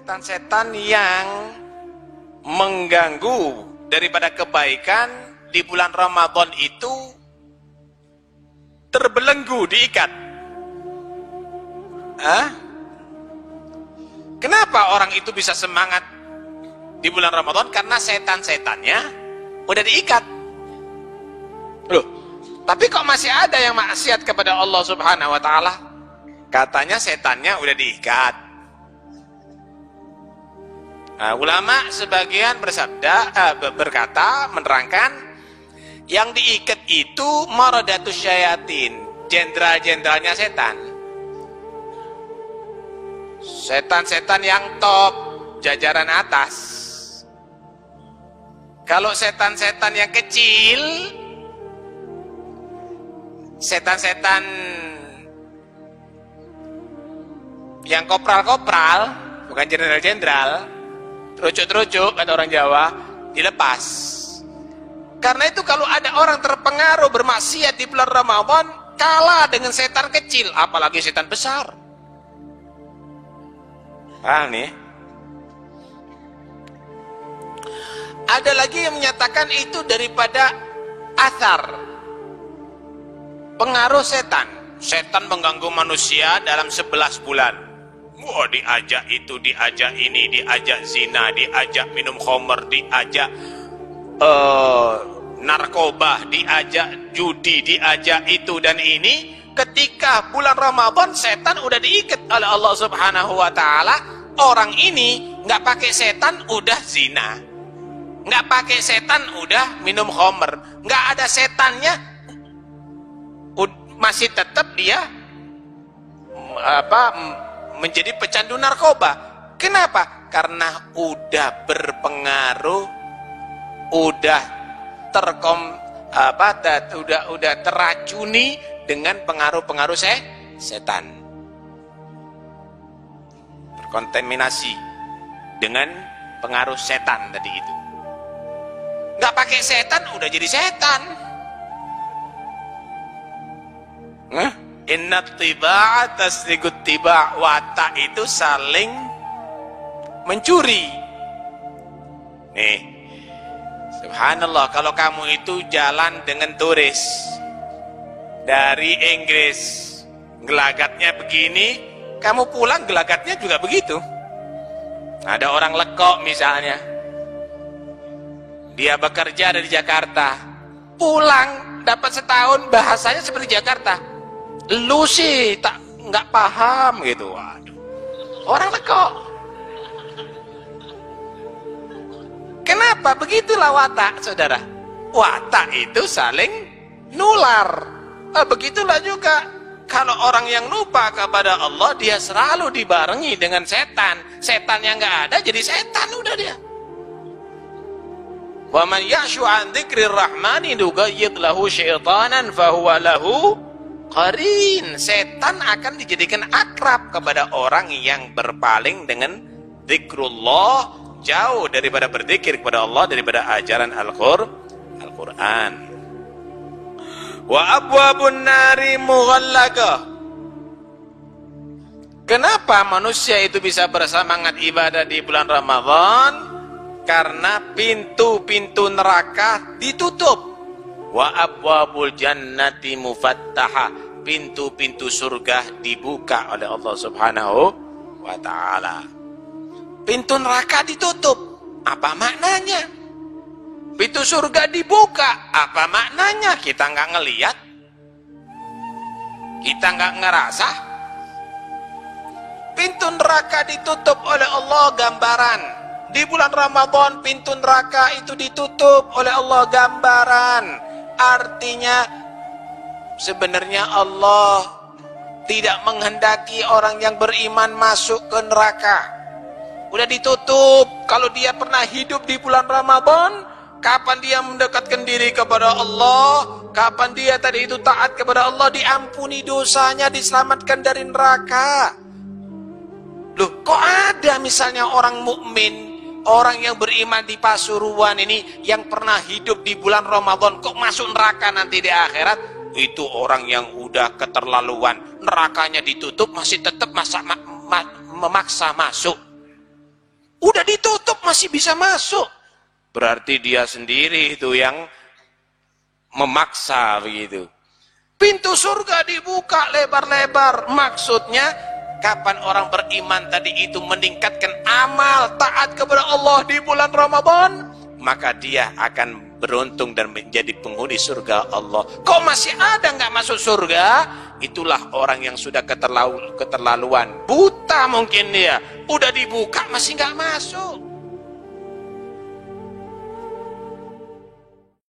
setan-setan yang mengganggu daripada kebaikan di bulan Ramadan itu terbelenggu, diikat. Kenapa orang itu bisa semangat di bulan Ramadan? Karena setan-setannya udah diikat. Loh, tapi kok masih ada yang maksiat kepada Allah Subhanahu wa taala? Katanya setannya udah diikat. Ulama sebagian berkata, menerangkan, yang diikat itu maradatus syayatin, jenderal-jenderalnya setan. Setan-setan yang top, jajaran atas. Kalau setan-setan yang kecil, setan-setan yang kopral-kopral, bukan jenderal-jenderal, terucuk-terucuk kata orang Jawa, dilepas. Karena itu kalau ada orang terpengaruh bermaksiat di bulan Ramadan, kalah dengan setan kecil, apalagi setan besar. Paham nih? Ada lagi yang menyatakan itu daripada athar, pengaruh setan. Setan mengganggu manusia dalam 11 bulan. Wah, diajak itu, diajak ini, diajak zina, diajak minum khamr, diajak narkoba, diajak judi, diajak itu dan ini. Ketika bulan Ramadan, setan udah diikat oleh Allah Subhanahu wa taala. Orang ini nggak pakai setan udah zina, nggak pakai setan udah minum khamr, nggak ada setannya masih tetap dia menjadi pecandu narkoba. Kenapa? Karena udah berpengaruh, udah udah teracuni dengan pengaruh-pengaruh setan, terkontaminasi dengan pengaruh setan tadi itu. Nggak pakai setan udah jadi setan. Inna tiba'a tasdiqut tiba', watak itu saling mencuri. Nih, subhanallah, kalau kamu itu jalan dengan turis dari Inggris, gelagatnya begini, kamu pulang gelagatnya juga begitu. Ada orang lekok misalnya, dia bekerja dari Jakarta, pulang dapat setahun bahasanya seperti Jakarta. Lu sih nggak paham gitu. Waduh, orang lekok. Kenapa? Begitulah watak, saudara. Watak itu saling nular. Begitulah juga kalau orang yang lupa kepada Allah, dia selalu dibarengi dengan setan. Setan yang nggak ada jadi setan udah dia. Wa man ya'shu 'an dzikrir rahmani nuqayyid lahu syaitanan fahuwa lahu qarin. Setan akan dijadikan akrab kepada orang yang berpaling dengan zikrullah, jauh daripada berzikir kepada Allah, daripada ajaran Al-Quran. Wa abwabun nari mughallaqah. Kenapa manusia itu bisa bersemangat ibadah di bulan Ramadan? Karena pintu-pintu neraka ditutup. Wa abwabul jannati mufattaha, pintu-pintu surga dibuka oleh Allah Subhanahu wa taala. Pintu neraka ditutup, apa maknanya? Pintu surga dibuka, apa maknanya? Kita nggak ngelihat, kita nggak ngerasa. Pintu neraka ditutup oleh Allah, gambaran. Di bulan Ramadan pintu neraka itu ditutup oleh Allah, gambaran. Artinya sebenarnya Allah tidak menghendaki orang yang beriman masuk ke neraka. Udah ditutup. Kalau dia pernah hidup di bulan Ramadan, kapan dia mendekatkan diri kepada Allah, kapan dia tadi itu taat kepada Allah, diampuni dosanya, diselamatkan dari neraka. Loh, kok ada misalnya orang mukmin, orang yang beriman di Pasuruan ini, yang pernah hidup di bulan Ramadan, kok masuk neraka nanti di akhirat? Itu orang yang udah keterlaluan. Nerakanya ditutup, masih tetap memaksa masuk. Udah ditutup masih bisa masuk. Berarti dia sendiri itu yang memaksa begitu. Pintu surga dibuka lebar-lebar. Maksudnya kapan orang beriman tadi itu meningkatkan amal taat kepada Allah di bulan Ramadan, maka dia akan beruntung dan menjadi penghuni surga Allah. Kok masih ada nggak masuk surga? Itulah orang yang sudah keterlaluan, buta mungkin dia. Udah dibuka masih nggak masuk.